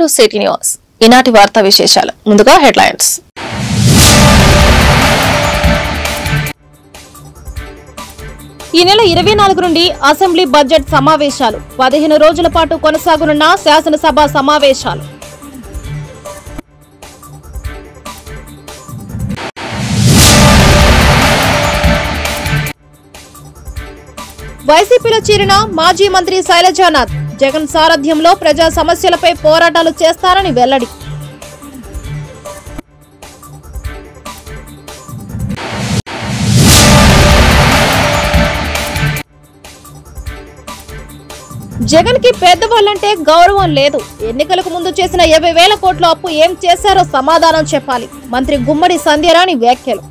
Welcome to city news. ఈనాటి వార్తా విశేషాలు. ముందుగా హెడ్లైన్స్. ఈ నెల 24 నుండి అసెంబ్లీ బడ్జెట్ సమావేశాలు 15 రోజుల పాటు కొనసాగనున్న శాసనసభ సమావేశాలు. వైసీపీలో చేరిన మాజీ మంత్రి శైలజానాథ్ జగన్ సారథ్యంలో ప్రజా సమస్యలపై పోరాటాలు చేస్తారని వెల్లడి. జగన్ కి పెద్దవాళ్లంటే గౌరవం లేదు. ఎన్నికలకు ముందు చేసిన 50,000 కోట్ల అప్పు ఏం చేశారో సమాధానం చెప్పాలి. మంత్రి గుమ్మడి సంధ్యారాణి వ్యాఖ్యలు.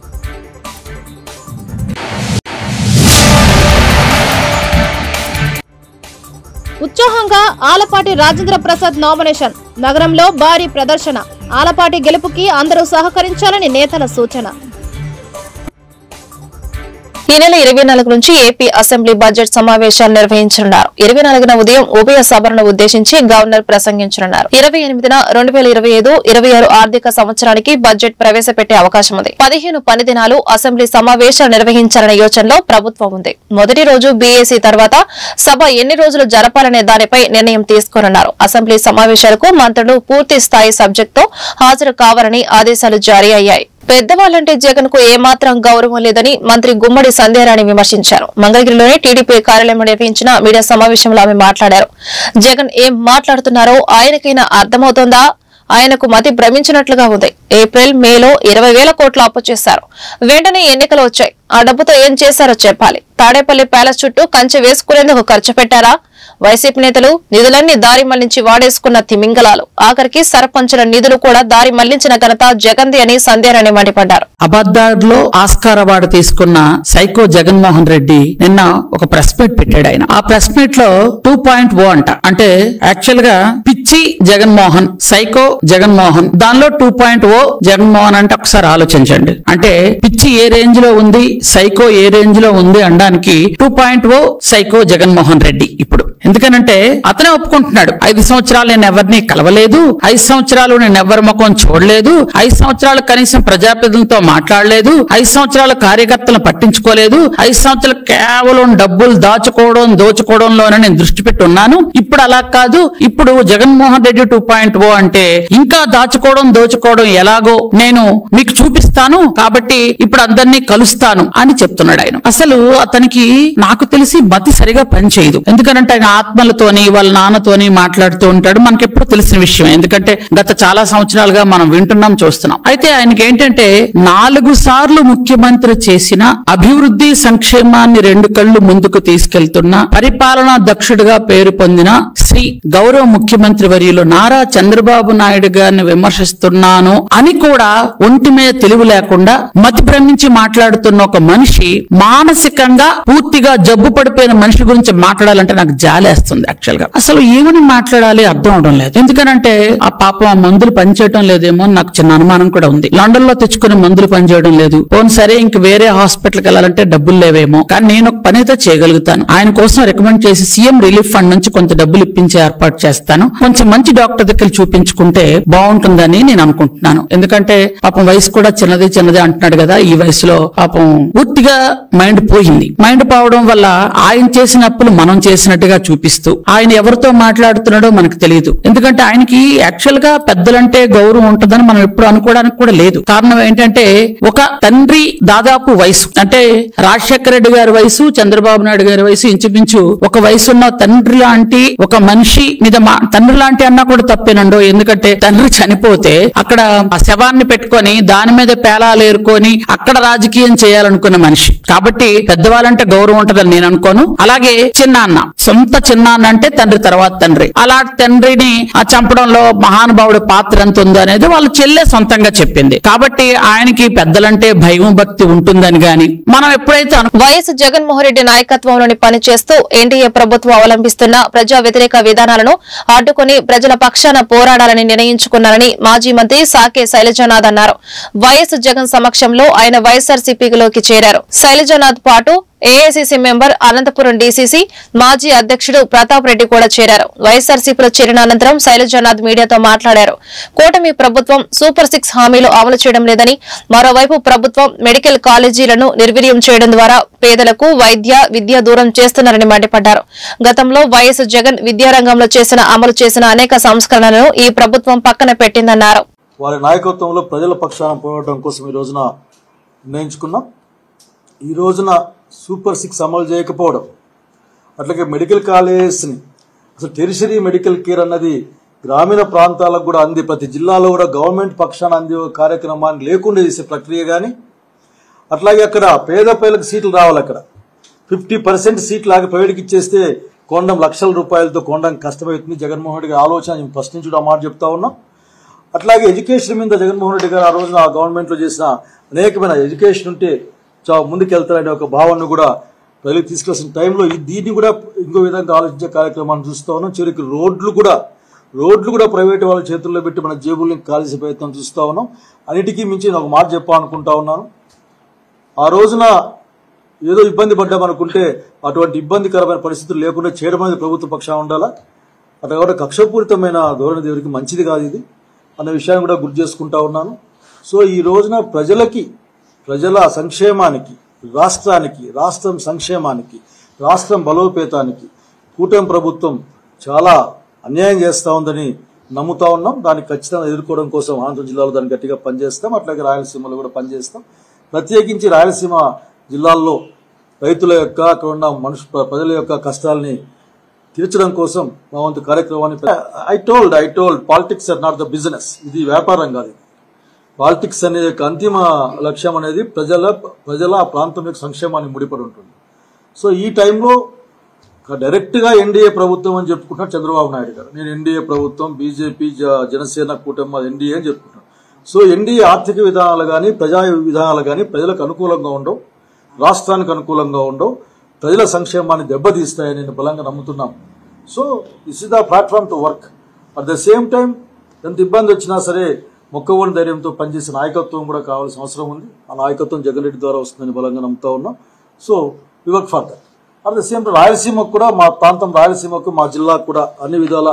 ఉత్సాహంగా ఆలపాటి రాజేంద్ర ప్రసాద్ నామినేషన్. నగరంలో భారీ ప్రదర్శన. ఆలపాటి గెలుపుకి అందరూ సహకరించాలని నేతల సూచన. ఈ నెల 24 నుంచి ఏపీ అసెంబ్లీ బడ్జెట్ సమావేశాలు నిర్వహించనున్నారు. 24న ఉదయం ఉభయ సభలను ఉద్దేశించి గవర్నర్ ప్రసంగించనున్నారు. 28న 2025-26 ఆర్థిక సంవత్సరానికి బడ్జెట్ ప్రవేశపెట్టే అవకాశం ఉంది. 15 పని దినాలు అసెంబ్లీ సమావేశాలు నిర్వహించాలనే యోచనలో ప్రభుత్వం ఉంది. మొదటి రోజు బీఏసీ తర్వాత సభ ఎన్ని రోజులు జరపాలనే దానిపై నిర్ణయం తీసుకోనున్నారు. అసెంబ్లీ సమావేశాలకు మంత్రులు పూర్తి స్థాయి సబ్జెక్టుతో హాజరు కావాలని ఆదేశాలు జారీ అయ్యాయి. పెద్దవాళ్లంటే జగన్ కు ఏమాత్రం గౌరవం లేదని మంత్రి గుమ్మడి సంధ్యారాణి విమర్శించారు. మంగళగిరిలోని టీడీపీ కార్యాలయంలో నిర్వహించిన మీడియా సమావేశంలో ఆమె మాట్లాడారు. జగన్ ఏం మాట్లాడుతున్నారో ఆయనకైనా అర్థమవుతోందా? ఆయనకు మతి భ్రమించినట్లుగా ఉంది. ఏప్రిల్, మేలో 20,000 కోట్ల అప్పు చేశారు. వెంటనే ఎన్నికలు వచ్చాయి. ఆ డబ్బుతో ఏం చేశారో చెప్పాలి. తాడేపల్లి ప్యాలెస్ చుట్టూ కంచె వేసుకునేందుకు ఖర్చు పెట్టారా? వైసీపీ నేతలు నిధులన్నీ దారి మళ్లించి వాడేసుకున్న తిమింగలాలు. ఆఖరికి సర్పంచుల నిధులు కూడా దారి మళ్లించిన ఘనత జగన్ది అని సంధ్యారాణి మండిపడ్డారు. అబద్ధాల్లో ఆస్కార్ అవార్డు తీసుకున్న సైకో జగన్మోహన్ రెడ్డి నిన్న ఒక ప్రెస్ మీట్ పెట్టాడు. ఆయన ఆ ప్రెస్ మీట్ లో 2.0 అంట. అంటే యాక్చువల్ గా పిచ్చి జగన్మోహన్, సైకో జగన్మోహన్, దానిలో 2.0 జగన్మోహన్ అంటే ఒకసారి ఆలోచించండి. అంటే పిచ్చి ఏ రేంజ్ లో ఉంది, సైకో ఏ రేంజ్ లో ఉంది అనడానికి 2.0 సైకో జగన్మోహన్ రెడ్డి. ఇప్పుడు ఎందుకనంటే అతనే ఒప్పుకుంటున్నాడు, 5 సంవత్సరాలు నేను ఎవరిని కలవలేదు, 5 సంవత్సరాలు నేను ఎవరి ముఖం చూడలేదు, 5 సంవత్సరాలు కనీసం ప్రజాప్రతినిధులతో మాట్లాడలేదు, 5 సంవత్సరాలు కార్యకర్తలను పట్టించుకోలేదు, 5 సంవత్సరాలు కేవలం డబ్బులు దోచుకోవడంలోనే నేను దృష్టి పెట్టి ఉన్నాను. ఇప్పుడు అలా కాదు. ఇప్పుడు జగన్మోహన్ రెడ్డి 2.0 అంటే ఇంకా దోచుకోవడం ఎలాగో నేను మీకు చూపిస్తాను, కాబట్టి ఇప్పుడు అందరినీ కలుస్తాను అని చెప్తున్నాడు ఆయన. అసలు అతనికి నాకు తెలిసి మతి సరిగా పనిచేయదు. ఎందుకంటే ఆయన ఆత్మలతోని వాళ్ళ నాన్నతోని మాట్లాడుతూ ఉంటాడు. మనకి ఎప్పుడు తెలిసిన విషయం. ఎందుకంటే గత చాలా సంవత్సరాలుగా మనం వింటున్నాం, చూస్తున్నాం. అయితే ఆయనకి ఏంటంటే 4 సార్లు ముఖ్యమంత్రి చేసిన అభివృద్ధి సంక్షేమాన్ని 2 కళ్లు ముందుకు తీసుకెళ్తున్న పరిపాలనా దక్షుడిగా పేరు పొందిన శ్రీ గౌరవ ముఖ్యమంత్రి వర్యులు నారా చంద్రబాబు నాయుడు గారిని విమర్శిస్తున్నాను అని కూడా ఒంటి మీద తెలివి లేకుండా మతి భ్రమించి మాట్లాడుతున్న ఒక మనిషి, మానసికంగా పూర్తిగా జబ్బు పడిపోయిన మనిషి గురించి మాట్లాడాలంటే నాకు జాలేస్తుంది. యాక్చువల్ గా అసలు ఏమని మాట్లాడాలి అర్థం అవడం లేదు. ఎందుకనంటే ఆ పాపం ఆ మందులు పనిచేయడం లేదేమో నాకు చిన్న అనుమానం కూడా ఉంది. లండన్ లో తెచ్చుకునే మందులు పనిచేయడం లేదు. పోనీ సరే ఇంక వేరే హాస్పిటల్కి వెళ్ళాలంటే డబ్బులు లేవేమో. కానీ నేను ఒక పని అయితే చేయగలుగుతాను. ఆయన కోసం రికమెండ్ చేసి సీఎం రిలీఫ్ ఫండ్ నుంచి కొంత డబ్బులు ఇప్పించే ఏర్పాటు చేస్తాను. కొంచెం మంచి డాక్టర్ దగ్గర చూపించుకుంటే బాగుంటుందని నేను అనుకుంటున్నాను. ఎందుకంటే పాపం వయసు కూడా చిన్నది అంటున్నాడు కదా. ఈ వయసులో పాపం పూర్తిగా మైండ్ పోయింది. మైండ్ పోవడం వల్ల ఆయన చేసిన అప్పులు మనం చేసినట్టుగా చూపిస్తూ ఆయన ఎవరితో మాట్లాడుతున్నాడో మనకు తెలియదు. ఎందుకంటే ఆయనకి యాక్చువల్ గా పెద్దలంటే గౌరవం ఉంటుందని మనం ఎప్పుడు అనుకోవడానికి కూడా లేదు. కారణం ఏంటంటే ఒక తండ్రి దాదాపు వయసు అంటే రాజశేఖర రెడ్డి గారి వయసు, చంద్రబాబు నాయుడు గారి వయసు ఇంచుమించు ఒక వయసు ఉన్న తండ్రి లాంటి ఒక మనిషి మీద తండ్రి లాంటి అన్నా కూడా తప్పేనండో. ఎందుకంటే తండ్రి చనిపోతే అక్కడ ఆ శవాన్ని పెట్టుకొని దాని మీద పేలాలు ఏరుకొని అక్కడ రాజకీయం చేయాలనుకున్న మనిషి. కాబట్టి పెద్దవాళ్ళంటే గౌరవం ఉంటుందని నేను అనుకోను. అలాగే చిన్నాన్న, సొంత చిన్నాన్న అంటే తండ్రి తర్వాత తండ్రి. అలా తండ్రిని చంపడంలో మహానుభావుడి పాత్ర ఎంత ఉందో అనేది వాళ్ళ చెల్లె సొంతంగా చెప్పింది. కాబట్టి ఆయనకి పెద్దలంటే భయం భక్తి ఉంటుందని గాని మనం ఎప్పుడైతే వైఎస్ జగన్మోహన్ రెడ్డి నాయకత్వంలోని పనిచేస్తూ ఎన్డీఏ ప్రభుత్వం అవలంబిస్తున్న ప్రజా వ్యతిరేక విధానాలను అడ్డుకుని ప్రజల పక్షాన పోరాడాలని నిర్ణయించుకున్నారని మాజీ మంత్రి సాకే శైలజానాథ్ అన్నారు. వైఎస్ జగన్ సమక్షంలో ఆయన వైఎస్ఆర్సీపీలోకి చేరారు. శైలజానాథ్ పాటు ఏఐసీసీ మెంబర్ అనంతపురం డీసీసీ మాజీ అధ్యక్షుడు ప్రతాప్ రెడ్డి కూడా చేరారు. వైఎస్ఆర్సీపీలో చేరిన అనంతరం శైలజానాథ్ మీడియాతో మాట్లాడారు. కూటమి ప్రభుత్వం సూపర్ 6 హామీలు అమలు చేయడం లేదని, మరోవైపు ప్రభుత్వం మెడికల్ కాలేజీలను నిర్వీర్యం చేయడం ద్వారా పేదలకు విద్య దూరం చేస్తున్నారని మండిపడ్డారు. గతంలో వైఎస్ జగన్ విద్యారంగంలో అమలు చేసిన అనేక సంస్కరణలను ఈ ప్రభుత్వం పక్కన పెట్టిందన్నారు. వారి నాయకత్వంలో ప్రజల పక్షాన పోరాటం కోసం ఈ రోజున నిర్ణయించుకున్నాం. ఈ రోజున సూపర్ 6 అమలు చేయకపోవడం, అట్లాగే మెడికల్ కాలేజెస్ని అసలు టెరిషరీ మెడికల్ కేర్ అన్నది గ్రామీణ ప్రాంతాలకు కూడా అంది, ప్రతి జిల్లాలో కూడా గవర్నమెంట్ పక్షాన అందే కార్యక్రమాన్ని లేకుండా చేసే ప్రక్రియ కానీ, అట్లాగే అక్కడ పేద ప్రజలకు సీట్లు రావాలి. అక్కడ 50% సీట్లు ఆగి ప్రైవేట్కి ఇచ్చేస్తే కొనడం లక్షల రూపాయలతో కొనడం కష్టమవుతుంది. జగన్మోహన్ రెడ్డి గారి ఆలోచన ప్రశ్నించడం మాట చెప్తా ఉన్నాం. అట్లాగే ఎడ్యుకేషన్ మీద జగన్మోహన్ రెడ్డి గారు ఆ రోజున ఆ గవర్నమెంట్లో చేసిన అనేకమైన ఎడ్యుకేషన్ ఉంటే ముందుకెళ్తారనే ఒక భావనను కూడా ప్రజలకు తీసుకొచ్చిన టైంలో దీన్ని కూడా ఇంకో విధంగా ఆలోచించే కార్యక్రమాన్ని చూస్తూ ఉన్నాం. చివరికి రోడ్లు కూడా ప్రైవేట్ వాళ్ళ చేతుల్లో పెట్టి మన జేబుల్ని కాల్చే ప్రయత్నం చూస్తూ ఉన్నాం. అన్నిటికీ మించి నేను ఒక మాట చెప్పాలనుకుంటా ఉన్నాను. ఆ రోజున ఏదో ఇబ్బంది పడ్డామనుకుంటే అటువంటి ఇబ్బందికరమైన పరిస్థితులు లేకుండా చేయడం అనేది ప్రభుత్వ పక్షాన ఉండాలా. అట్లా కాబట్టి కక్షపూరితమైన ధోరణి దేవుడికి మంచిది కాదు ఇది అన్న విషయాన్ని కూడా గుర్తు చేసుకుంటా ఉన్నాను. సో ఈ రోజున ప్రజల సంక్షేమానికి, రాష్ట్రం సంక్షేమానికి, రాష్ట్రం బలోపేతానికి కూటమి ప్రభుత్వం చాలా అన్యాయం చేస్తూ ఉందని నమ్ముతా ఉన్నాం. దాన్ని ఖచ్చితంగా ఎదుర్కోవడం కోసం అనంతపురం జిల్లాలో దాన్ని గట్టిగా పనిచేస్తాం. అట్లాగే రాయలసీమలో కూడా పనిచేస్తాం. ప్రత్యేకించి రాయలసీమ జిల్లాల్లో రైతుల యొక్క అక్కడ ఉన్న ప్రజల యొక్క కష్టాలని తీర్చడం కోసం మా వంతు కార్యక్రమాన్ని I told politics are not the business. ఇది వ్యాపారం కాదు. పాలిటిక్స్ అనే అంతిమ లక్ష్యం అనేది ప్రజల ఆ ప్రాంతం యొక్క సంక్షేమాన్ని ముడిపడి ఉంటుంది. సో ఈ టైంలో డైరెక్ట్గా ఎన్డీఏ ప్రభుత్వం అని చెప్పుకుంటున్నారు చంద్రబాబు నాయుడు గారు. నేను ఎన్డీఏ ప్రభుత్వం, బీజేపీ, జనసేన కూటమి ఎన్డీఏ అని చెప్పుకుంటున్నాను. సో ఎన్డీఏ ఆర్థిక విధానాలు కానీ ప్రజా విధానాలు కానీ ప్రజలకు అనుకూలంగా ఉండవు, రాష్ట్రానికి అనుకూలంగా ఉండవు, ప్రజల సంక్షేమాన్ని దెబ్బతీస్తాయని నేను బలంగా నమ్ముతున్నాం. So this is the platform to work. At the same time ఎంత ఇబ్బంది వచ్చినా సరే మొక్కవోని ధైర్యంతో పనిచేసే నాయకత్వం కూడా కావాల్సిన అవసరం ఉంది. ఆ నాయకత్వం జగన్ రెడ్డి ద్వారా వస్తుందని బలంగా నమ్ముతా ఉన్నాం. So we work for that. At the same time రాయలసీమకు కూడా, మా ప్రాంతం రాయలసీమకు, మా జిల్లాకు కూడా అన్ని విధాల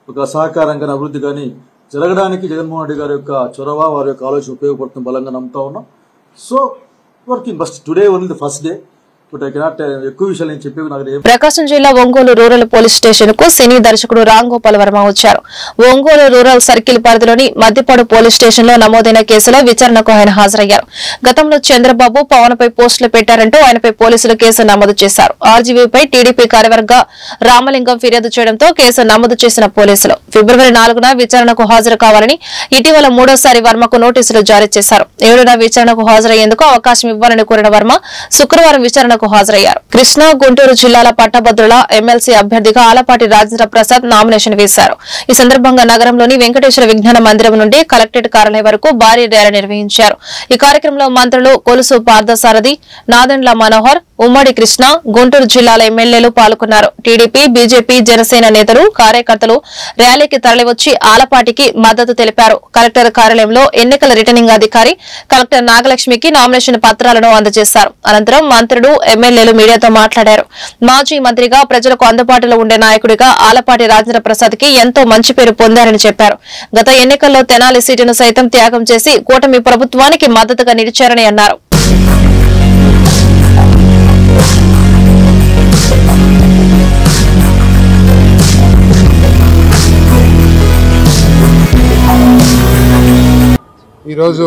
ఒక సహకారం కానీ అభివృద్ధి కానీ జరగడానికి జగన్మోహన్ రెడ్డి గారి యొక్క చొరవ, వారి యొక్క ఆలోచన ఉపయోగపడుతుంది బలంగా నమ్ముతా ఉన్నాం. So working best today only the first day. ఎక్కువ విషయాలు నేను చెప్పేవి నాకు. ప్రకాశం జిల్లా ఒంగోలు రూరల్ పోలీస్ స్టేషన్ కు సినీ దర్శకుడు రామ్ గోపాల్ వర్మ వచ్చారు. ఒంగోలు రూరల్ సర్కిల్ పరిధిలోని మద్దిపాడు పోలీస్ స్టేషన్ లో నమోదైన కేసులో విచారణకు ఆయన హాజరయ్యారు. గతంలో చంద్రబాబు పవన్ పై పోస్టులు పెట్టారంటూ ఆయనపై పోలీసులు కేసు నమోదు చేశారు. ఆర్జీవీపై టీడీపీ కార్యవర్గ రామలింగం ఫిర్యాదు చేయడంతో కేసు నమోదు చేసిన పోలీసులు ఫిబ్రవరి 4న విచారణకు హాజరు కావాలని ఇటీవల 3వసారి వర్మకు నోటీసులు జారీ చేశారు. 7న విచారణకు హాజరయ్యేందుకు అవకాశం ఇవ్వాలని కోరిన వర్మ శుక్రవారం విచారణకు హాజరయ్యారు. కృష్ణా, గుంటూరు జిల్లాల పట్టభద్రుల ఎమ్మెల్సీ అభ్యర్థిగా ఆలపాటి రాజేంద్ర ప్రసాద్ నామినేషన్ వేశారు. ఈ సందర్భంగా నగరంలోని వెంకటేశ్వర విజ్ఞాన మందిరం నుండి కలెక్టరేట్ కార్యాలయం వరకు భారీ ర్యాలీ నిర్వహించారు. ఈ కార్యక్రమంలో మంత్రులు కొలుసు పార్థసారథి, నాదెండ్ల మనోహర్, ఉమ్మడి కృష్ణా, గుంటూరు జిల్లాల ఎమ్మెల్యేలు పాల్గొన్నారు. టీడీపీ, బీజేపీ, జనసేన నేతలు, కార్యకర్తలు ర్యాలీకి తరలివచ్చి ఆలపాటికి మద్దతు తెలిపారు. కలెక్టర్ కార్యాలయంలో ఎన్నికల రిటర్నింగ్ అధికారి కలెక్టర్ నాగలక్ష్మికి నామినేషన్ పత్రాలను అందజేశారు. అనంతరం మంత్రులు, ఎమ్మెల్యేలు మీడియాతో మాట్లాడారు. మాజీ మంత్రిగా ప్రజలకు అందుబాటులో ఉండే నాయకుడిగా ఆలపాటి రాజేంద్ర ప్రసాద్ కి ఎంతో మంచి పేరు పొందారని చెప్పారు. గత ఎన్నికల్లో తెనాలి సీటును సైతం త్యాగం చేసి కూటమి ప్రభుత్వానికి మద్దతుగా నిలిచారని అన్నారు. ఈరోజు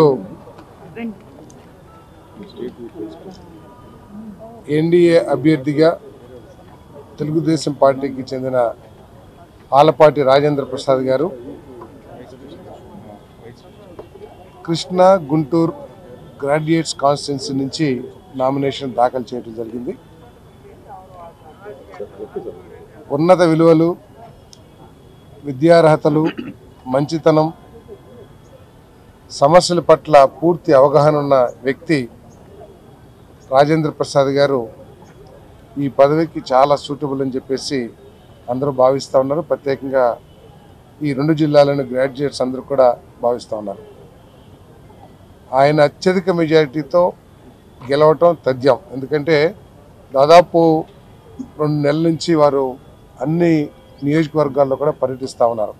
ఎన్డీఏ అభ్యర్థిగా తెలుగుదేశం పార్టీకి చెందిన ఆలపాటి రాజేంద్ర ప్రసాద్ గారు కృష్ణా, గుంటూరు గ్రాడ్యుయేట్స్ కాన్స్టిట్యున్సీ నుంచి నామినేషన్ దాఖలు చేయడం జరిగింది. ఉన్నత విలువలు, విద్యార్హతలు, మంచితనం, సమస్యల పట్ల పూర్తి అవగాహన ఉన్న వ్యక్తి రాజేంద్ర ప్రసాద్ గారు ఈ పదవికి చాలా సూటబుల్ అని చెప్పేసి అందరూ భావిస్తూ ఉన్నారు. ప్రత్యేకంగా ఈ 2 జిల్లాలోని గ్రాడ్యుయేట్స్ అందరూ కూడా భావిస్తూ ఉన్నారు. ఆయన అత్యధిక మెజారిటీతో గెలవటం తథ్యం. ఎందుకంటే దాదాపు 2 నెలల నుంచి వారు అన్ని నియోజకవర్గాల్లో కూడా పర్యటిస్తూ ఉన్నారు.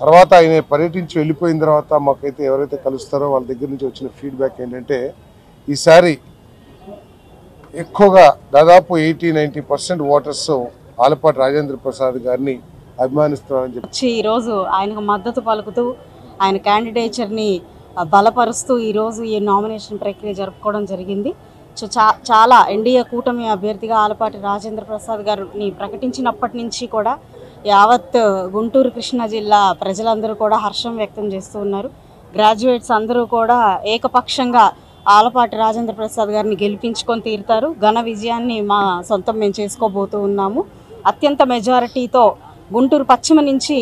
తర్వాత ఆయన పర్యటించి వెళ్ళిపోయిన తర్వాత మాకైతే ఎవరైతే కలుస్తారో వాళ్ళ దగ్గర నుంచి వచ్చిన ఫీడ్బ్యాక్ ఏంటంటే ఈసారి ఎక్కువగా దాదాపు 80-90% ఓటర్స్ ఆలపాటి రాజేంద్ర ప్రసాద్ గారిని అభిమానిస్తున్నారని చెప్పి ఈరోజు ఆయనకు మద్దతు పలుకుతూ ఆయన క్యాండిడేచర్ని బలపరుస్తూ ఈరోజు ఈ నామినేషన్ ప్రక్రియ జరుపుకోవడం జరిగింది. సో చాలా ఎన్డీఏ కూటమి అభ్యర్థిగా ఆలపాటి రాజేంద్ర ప్రసాద్ గారిని ప్రకటించినప్పటి నుంచి కూడా యావత్ గుంటూరు కృష్ణా జిల్లా ప్రజలందరూ కూడా హర్షం వ్యక్తం చేస్తూ ఉన్నారు. గ్రాడ్యుయేట్స్ అందరూ కూడా ఏకపక్షంగా ఆలపాటి రాజేంద్ర ప్రసాద్ గారిని గెలిపించుకొని తీరుతారు. ఘన విజయాన్ని మా సొంతం మేము చేసుకోబోతూ ఉన్నాము. అత్యంత మెజారిటీతో గుంటూరు పశ్చిమ నుంచి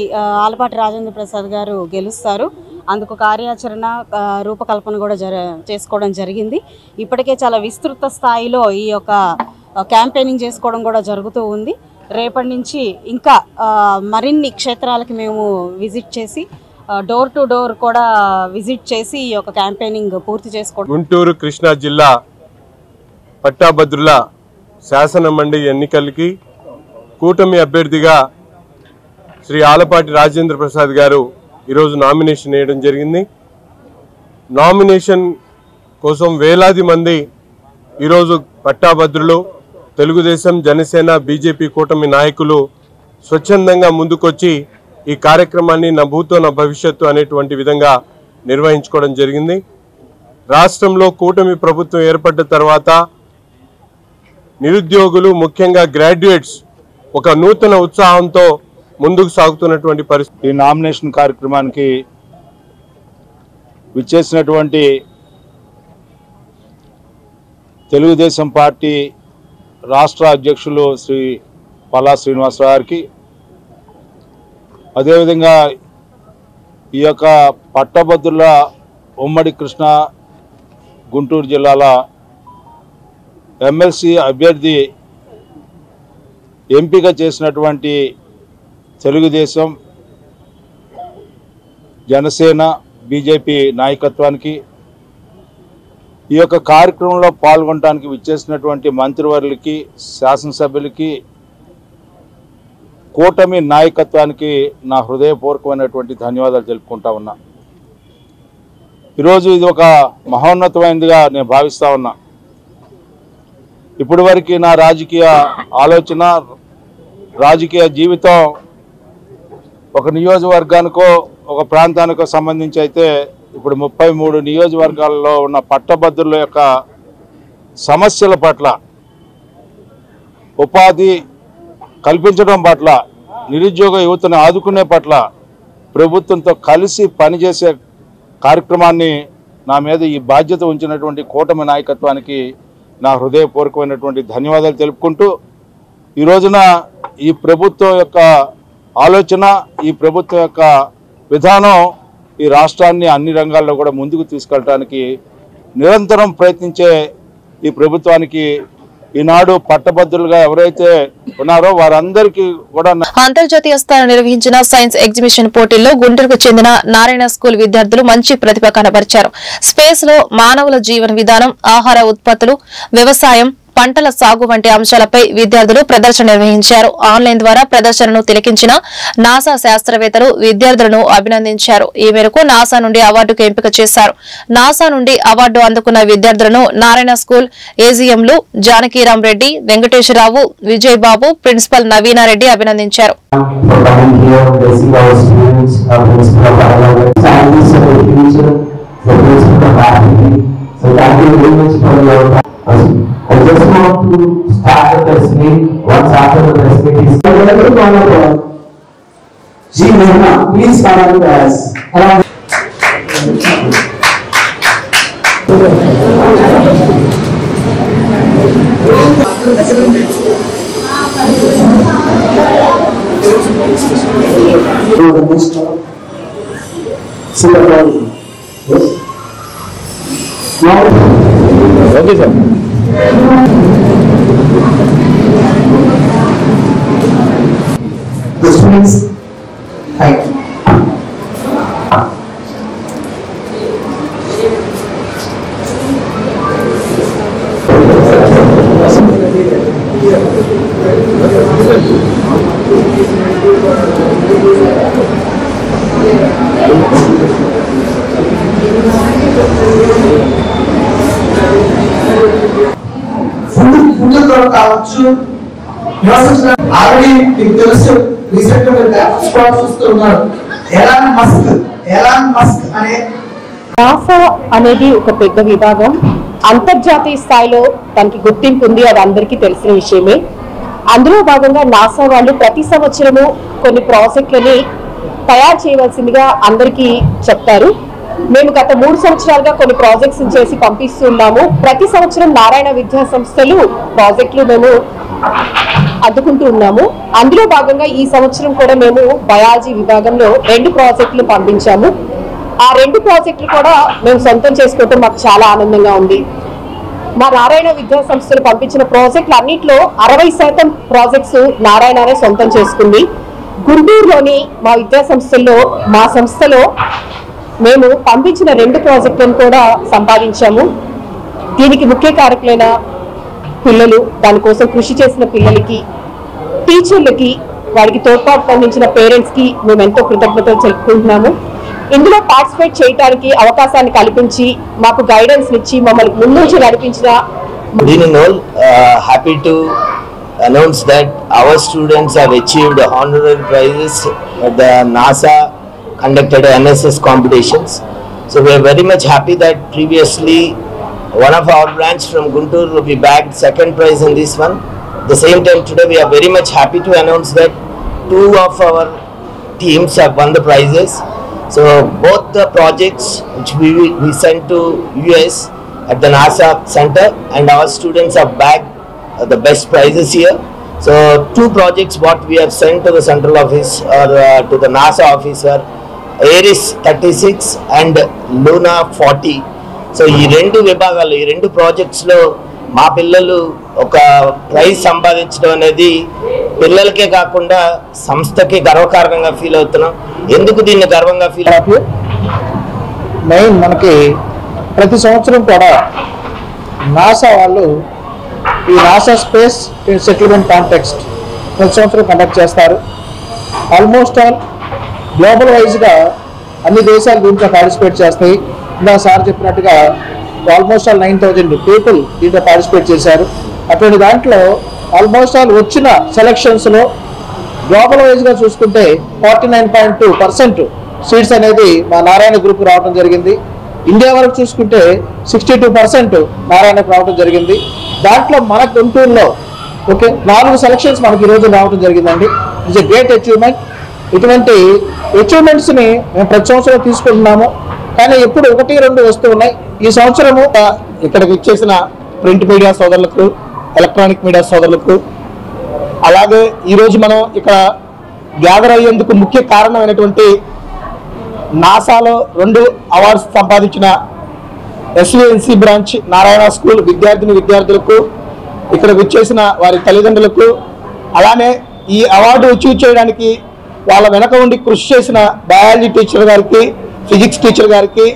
ఆలపాటి రాజేంద్ర ప్రసాద్ గారు గెలుస్తారు. అందుకు కార్యాచరణ రూపకల్పన కూడా చేసుకోవడం జరిగింది. ఇప్పటికే చాలా విస్తృత స్థాయిలో ఈ యొక్క క్యాంపెయినింగ్ చేసుకోవడం కూడా జరుగుతూ ఉంది. రేపటి నుంచి ఇంకా మరిన్ని క్షేత్రాలకి మేము విజిట్ చేసి డోర్ టు డోర్ కూడా విజిట్ చేసి ఈ యొక్క క్యాంపెయినింగ్ పూర్తి చేసుకోవడం. గుంటూరు కృష్ణా జిల్లా పట్టాభద్రుల శాసన మండలి ఎన్నికలకి కూటమి అభ్యర్థిగా శ్రీ ఆలపాటి రాజేంద్ర ప్రసాద్ గారు ఈరోజు నామినేషన్ వేయడం జరిగింది. నామినేషన్ కోసం వేలాది మంది ఈరోజు పట్టాభద్రులు, తెలుగుదేశం, జనసేన, బీజేపీ కూటమి నాయకులు స్వచ్ఛందంగా ముందుకొచ్చి ఈ కార్యక్రమాన్ని నా భూతో నా భవిష్యత్తు అనేటువంటి విధంగా నిర్వహించుకోవడం జరిగింది. రాష్ట్రంలో కూటమి ప్రభుత్వం ఏర్పడ్డ తర్వాత నిరుద్యోగులు, ముఖ్యంగా గ్రాడ్యుయేట్స్ ఒక నూతన ఉత్సాహంతో ముందుకు సాగుతున్నటువంటి పరిస్థితి. ఈ నామినేషన్ కార్యక్రమానికి విచ్చేసినటువంటి తెలుగుదేశం పార్టీ రాష్ట్ర అధ్యక్షులు శ్రీ పల్లా శ్రీనివాసరావు గారికి, అదేవిధంగా ఈ యొక్క పట్టభద్రుల ఉమ్మడి కృష్ణా గుంటూరు జిల్లాల ఎమ్మెల్సీ అభ్యర్థి ఎంపిక చేసినటువంటి తెలుగుదేశం, జనసేన, బీజేపీ నాయకత్వానికి, ఈ యొక్క కార్యక్రమంలో పాల్గొనడానికి విచ్చేసినటువంటి మంత్రివర్యులకి, శాసనసభ్యులకి, కూటమి నాయకత్వానికి నా హృదయపూర్వకమైనటువంటి ధన్యవాదాలు తెలుపుకుంటా ఉన్నా. ఈరోజు ఇది ఒక మహోన్నతమైనదిగా నేను భావిస్తూ ఉన్నా. ఇప్పటి వరకు నా రాజకీయ ఆలోచన, రాజకీయ జీవితం ఒక నియోజకవర్గానికో ఒక ప్రాంతానికో సంబంధించి అయితే ఇప్పుడు 33 నియోజకవర్గాల్లో ఉన్న పట్టభద్రుల యొక్క సమస్యల పట్ల, ఉపాధి కల్పించడం పట్ల, నిరుద్యోగ యువతను ఆదుకునే పట్ల ప్రభుత్వంతో కలిసి పనిచేసే కార్యక్రమాన్ని నా మీద ఈ బాధ్యత ఉంచినటువంటి కూటమి నాయకత్వానికి నా హృదయపూర్వకమైనటువంటి ధన్యవాదాలు తెలుపుకుంటూ, ఈ రోజున ఈ ప్రభుత్వం యొక్క ఆలోచన, ఈ ప్రభుత్వం యొక్క విధానం ఈ రాష్ట్రాన్ని అన్ని రంగాల్లో కూడా ముందుకు తీసుకెళ్ళడానికి నిరంతరం ప్రయత్నించే ఈ ప్రభుత్వానికి ఈనాడు పట్టభద్రులుగా ఎవరైతే ఉన్నారో వారందరికీ కూడా. అంతర్జాతీయ స్థాయి నిర్వహించిన సైన్స్ ఎగ్జిబిషన్ పోటీల్లో గుంటూరుకు చెందిన నారాయణ స్కూల్ విద్యార్థులు మంచి ప్రతిభ కనబరిచారు. స్పేస్ లో మానవుల జీవన విధానం, ఆహార ఉత్పత్తులు, వ్యవసాయం, పంటల సాగు వంటి అంశాలపై విద్యార్థులు ప్రదర్శన నిర్వహించారు. ఆన్లైన్ ద్వారా ప్రదర్శనను తిలకించిన నాసా శాస్త్రవేత్తలు విద్యార్థులను అభినందించారు. ఈ మేరకు నాసా నుండి అవార్డుకు ఎంపిక చేశారు. నాసా నుండి అవార్డు అందుకున్న విద్యార్థులను నారాయణ స్కూల్ ఏజీఎంలు జానకీరాం రెడ్డి, వెంకటేశ్వరరావు, విజయ్ బాబు, ప్రిన్సిపల్ నవీనారెడ్డి అభినందించారు. I just want to start the press meet. Once after the press meet is G. Verma, please come on with us. Okay, sir. The students, thank you. Food కావచ్చు, already మీకు తెలుసు recent గా చూస్తున్నారు Elon Musk అనే NASA అనేది ఒక పెద్ద విభాగం. అంతర్జాతీయ స్థాయిలో తనకి గుర్తింపు ఉంది, అది అందరికీ తెలిసిన విషయమే. అందులో భాగంగా నాసా వాళ్ళు ప్రతి సంవత్సరము కొన్ని ప్రాజెక్టులని తయారు చేయవలసిందిగా అందరికీ చెప్తారు. మేము గత 3 సంవత్సరాలుగా కొన్ని ప్రాజెక్ట్స్ చేసి పంపిస్తున్నాము. ప్రతి సంవత్సరం నారాయణ విద్యా సంస్థలు ప్రాజెక్టులు మేము అందుకుంటూ ఉన్నాము. అందులో భాగంగా ఈ సంవత్సరం కూడా మేము బయాలజీ విభాగంలో 2 ప్రాజెక్టులు పంపించాము. ఆ 2 ప్రాజెక్టులు కూడా మేము సొంతం చేసుకోవటం మాకు చాలా ఆనందంగా ఉంది. మా నారాయణ విద్యా సంస్థలు పంపించిన ప్రాజెక్టులు అన్నింటిలో 60% ప్రాజెక్ట్స్ నారాయణనే సొంతం చేసుకుంది. గుంటూరులోని మా విద్యా సంస్థల్లో మా సంస్థలో మేము పంపించిన 2 ప్రాజెక్టులను కూడా సంపాదించాము. దీనికి ముఖ్య కారకులైన పిల్లలు, దానికోసం కృషి చేసిన పిల్లలకి, టీచర్లకి, వారికి తోడ్పాటు అందించిన పేరెంట్స్కి మేము ఎంతో కృతజ్ఞతలు తెలుపుకుంటున్నాము. ఇందులో పార్టిసిపేట్ చేయడానికి అవకాశాన్ని కల్పించి మాకు గైడెన్స్ ఇచ్చి మమ్మల్ని ముందుంచి నడిపించిన Good evening all. Happy to announce that our students have achieved honorary prizes at the NASA conducted NSS competitions. So we are very much happy that previously one of our branch from Guntur we bagged 2nd prize in this one. At the same time today we are very much happy to announce that 2 of our teams have won the prizes. So both the projects which we sent to US at the NASA center and our students have bagged the best prizes here. So 2 projects what we have sent to the central office or to the NASA office were Ares 36 and Luna 40. So ఈ 2 విభాగాలు, ఈ 2 projects లో మా పిల్లలు ఒక praise సంపాదించడం అనేది పిల్లలకే కాకుండా సంస్థకి గర్వకారణంగా ఫీల్ అవుతున్నాం. ఎందుకు దీన్ని గర్వంగా ఫీల్ అవుతుంది? మెయిన్ మనకి ప్రతి సంవత్సరం కూడా నాసా వాళ్ళు ఈ నాసా స్పేస్ సెటిల్మెంట్ కాంటెక్స్ట్ ప్రతి సంవత్సరం కండక్ట్ చేస్తారు. ఆల్మోస్ట్ ఆల్ గ్లోబల్ వైజ్గా అన్ని దేశాలు దీంట్లో పార్టిసిపేట్ చేస్తాయి. ఇలా సార్ చెప్పినట్టుగా ఆల్మోస్ట్ ఆల్ 9,000 పీపుల్ దీంట్లో పార్టిసిపేట్ చేశారు. అటువంటి దాంట్లో ఆల్మోస్ట్ ఆల్ వచ్చిన సెలక్షన్స్లో గ్లోబల్ వైజ్గా చూసుకుంటే 49.2% సీట్స్ అనేది మా నారాయణ గ్రూప్ రావడం జరిగింది. ఇండియా వరకు చూసుకుంటే 62% నారాయణకు రావడం జరిగింది. దాంట్లో మన గుంటూరులో 4 సెలక్షన్స్ మనకి ఈరోజు రావడం జరిగిందండి. It's a great achievement. ఇటువంటి అచీవ్మెంట్స్ని మేము ప్రతి సంవత్సరం తీసుకుంటున్నాము, కానీ ఎప్పుడు 1-2 వస్తూ ఉన్నాయి. ఈ సంవత్సరము ఇక్కడికి వచ్చేసిన ప్రింట్ మీడియా సోదరులకు, ఎలక్ట్రానిక్ మీడియా సోదరులకు, అలాగే ఈరోజు మనం ఇక్కడ గ్యాదర్ అయ్యేందుకు ముఖ్య కారణమైనటువంటి నాసాలో 2 అవార్డ్స్ సంపాదించిన ఎస్విఎన్సి బ్రాంచ్ నారాయణ స్కూల్ విద్యార్థులకు, ఇక్కడ వచ్చేసిన వారి తల్లిదండ్రులకు, అలానే ఈ అవార్డు అచీవ్ చేయడానికి వాళ్ళ వెనక ఉండి కృషి చేసిన బయాలజీ టీచర్ గారికి, ఫిజిక్స్ టీచర్ గారికి,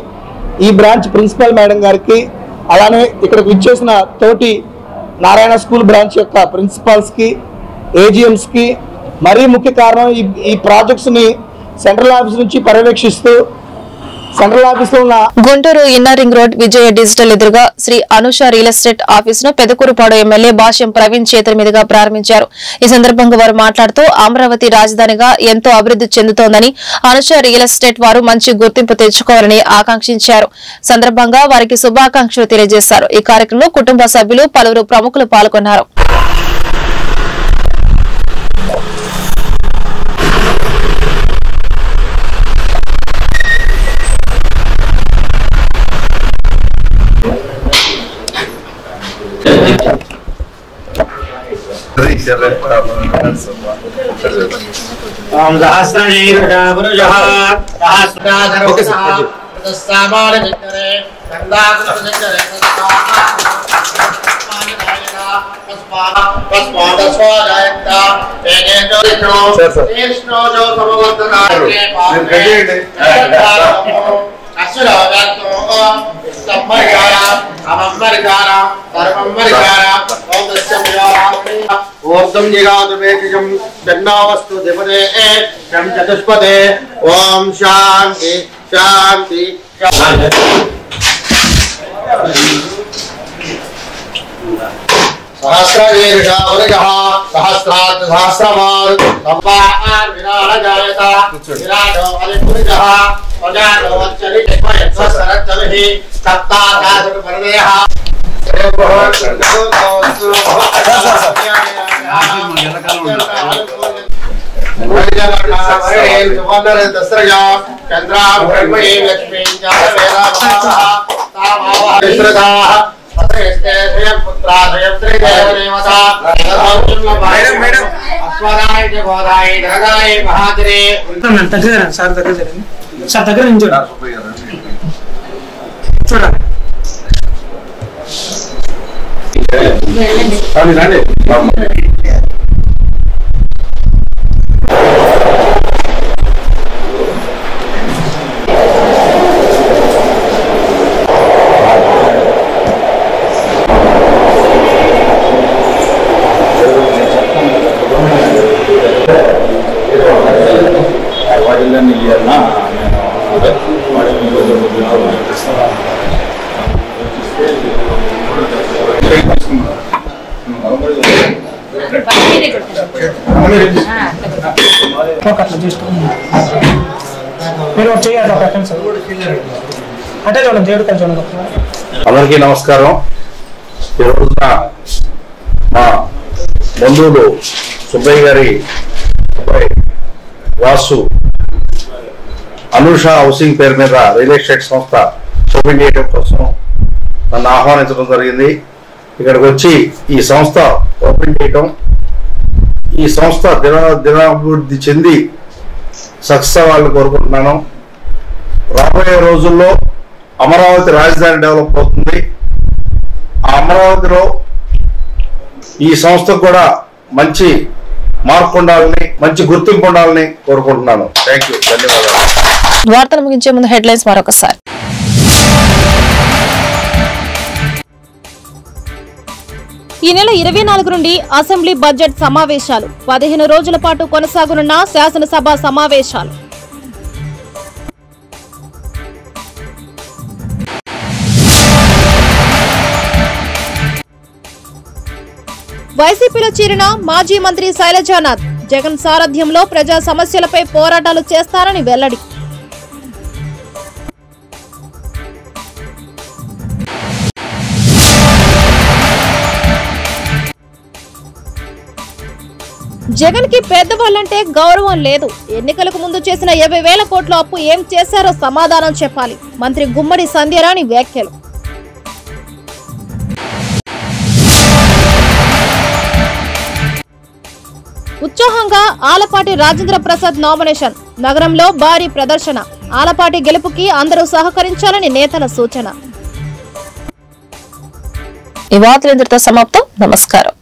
ఈ బ్రాంచ్ ప్రిన్సిపల్ మేడం గారికి, అలానే ఇక్కడికి వచ్చేసిన తోటి నారాయణ స్కూల్ బ్రాంచ్ యొక్క ప్రిన్సిపాల్స్కి, ఏజిఎంస్కి, మరీ ముఖ్య కారణం ఈ ప్రాజెక్ట్స్ని సెంట్రల్ ఆఫీస్ నుంచి పర్యవేక్షిస్తూ సెంట్రల్ ఆఫీస్ లో ఉన్న Guntur inner ring road Vijaya digital ఎదురుగా Shri Anusha real estate office ను పెదకూరుపాడు ఎమ్మెల్యే భాష్యం ప్రవీణ్ చేతుల మీదుగా ప్రారంభించారు. ఈ సందర్భంగా వారు మాట్లాడుతూ అమరావతి రాజధానిగా ఎంతో అభివృద్ధి చెందుతోందని, అనుష రియల్ ఎస్టేట్ వారు మంచి గుర్తింపు తెచ్చుకోవాలని ఆకాంక్షించారు. సందర్భంగా వారికి శుభాకాంక్షలు తెలియజేశారు. ఈ కార్యక్రమంలో కుటుంబ సభ్యులు, పలువురు ప్రముఖులు పాల్గొన్నారు. ऊर्ध्वं जिगातु वेदिजं जन्नावस्तु दिपदे चतुष्पदे ओम शांति शांति सहस्रवीर्षा वरजः सहस्रात् सहस्रमान् संवाहान् विराजयता विराजो अलिपुरुषः अजातो वच्चरित्वयत्सरच्चविः सप्ताकाशवर्णयः దగ్గర నుంచి చూడాలి అందరికీ నమస్కారం. ఈ రోజున మా బంధువులు సుబ్బయ్య గారి అబ్బాయి వాసు అనూష హౌసింగ్ పేరు మీద రియల్ ఎస్టేట్ సంస్థ ఓపెన్ చేయడం కోసం నన్ను ఆహ్వానించడం జరిగింది. ఇక్కడికి వచ్చి ఈ సంస్థ ఓపెన్ చేయడం, ఈ సంస్థ దినాభివృద్ధి చెంది సక్సెస్ అవ్వాలని కోరుకుంటున్నాను. రాబోయే రోజుల్లో అమరావతి రాజధాని డెవలప్ అవుతుంది. ఆ అమరావతిలో ఈ సంస్థకు కూడా మంచి మార్పు ఉండాలని, మంచి గుర్తింపు ఉండాలని కోరుకుంటున్నాను. థ్యాంక్ యూ, ధన్యవాదాలు. వార్తలు ముగించే ముందు హెడ్లైన్స్ మరొకసారి. ఈ నెల 24 నుండి అసెంబ్లీ బడ్జెట్ సమావేశాలు, 15 రోజుల పాటు కొనసాగనున్న శాసనసభ సమావేశాలు. వైసీపీలో చేరిన మాజీ మంత్రి శైలజానాథ్ జగన్ సారథ్యంలో ప్రజా సమస్యలపై పోరాటాలు చేస్తారని వెల్లడి. జగన్ కి పెద్దవాళ్ళంటే గౌరవం లేదు. ఎన్నికలకు ముందు చేసిన 50,000 కోట్ల అప్పు ఏం చేశారో సమాధానం చెప్పాలి. మంత్రి గుమ్మడి సంధ్యారాణి వ్యాఖ్యలు. ఉత్సాహంగా ఆలపాటి రాజేంద్ర ప్రసాద్ నామినేషన్, నగరంలో భారీ ప్రదర్శన. ఆలపాటి గెలుపుకి అందరూ సహకరించాలని నేతల సూచన. ఈ వార్తలు ఇంతటితో సమాప్తం. నమస్కారం.